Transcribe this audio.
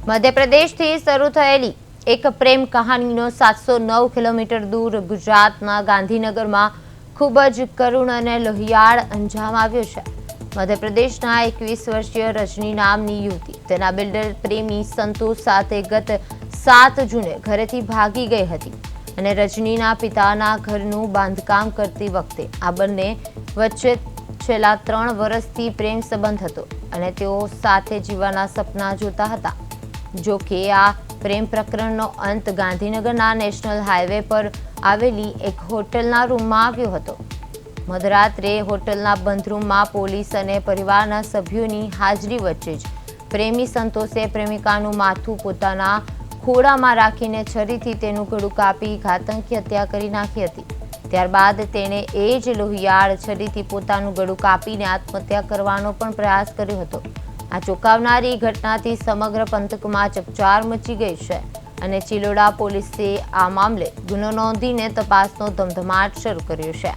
મધ્યપ્રદેશથી શરૂ થયેલી એક પ્રેમ કહાનીનો 709 કિલોમીટર દૂર ગુજરાતના ગાંધીનગરમાં ખૂબ જ કરુણ અને લોહિયાળ અંજામ આવ્યો છે। મધ્યપ્રદેશના 21 વર્ષીય રજની નામની યુવતી તેના બિલ્ડર પ્રેમી સંતોષ સાથે ગત 7 જૂને ઘરેથી ભાગી ગઈ હતી અને રજનીના પિતાના ઘરનું બાંધકામ કરતી વખતે આ બંને વચ્ચે છેલ્લા 3 વર્ષથી પ્રેમ સંબંધ હતો અને તેઓ સાથે જીવવાના સપના જોતા હતા। જો કે આ પ્રેમ પ્રકરણનો અંત ગાંધીનગરના નેશનલ હાઈવે પર આવેલી એક હોટલના રૂમમાં આવ્યો હતો। મધરાત્રે હોટલના બંધ રૂમમાં પોલીસ અને પરિવારના સભ્યોની હાજરી વચ્ચે જ પ્રેમી સંતોષે પ્રેમિકાનું માથું પોતાના ખોળામાં રાખીને છરીથી તેનું ગળું કાપી ઘાતકી હત્યા કરી નાખી હતી। ત્યારબાદ તેણે એ જ લોહિયાળ છરીથી પોતાનું ગળું કાપીને આત્મહત્યા કરવાનો પણ પ્રયાસ કર્યો હતો। આ ચોંકાવનારી ઘટનાથી સમગ્ર પંથકમાં ચકચાર મચી ગઈ છે અને ચિલોડા પોલીસે આ મામલે ગુનો નોંધીને તપાસનો ધમધમાટ શરૂ કર્યો છે।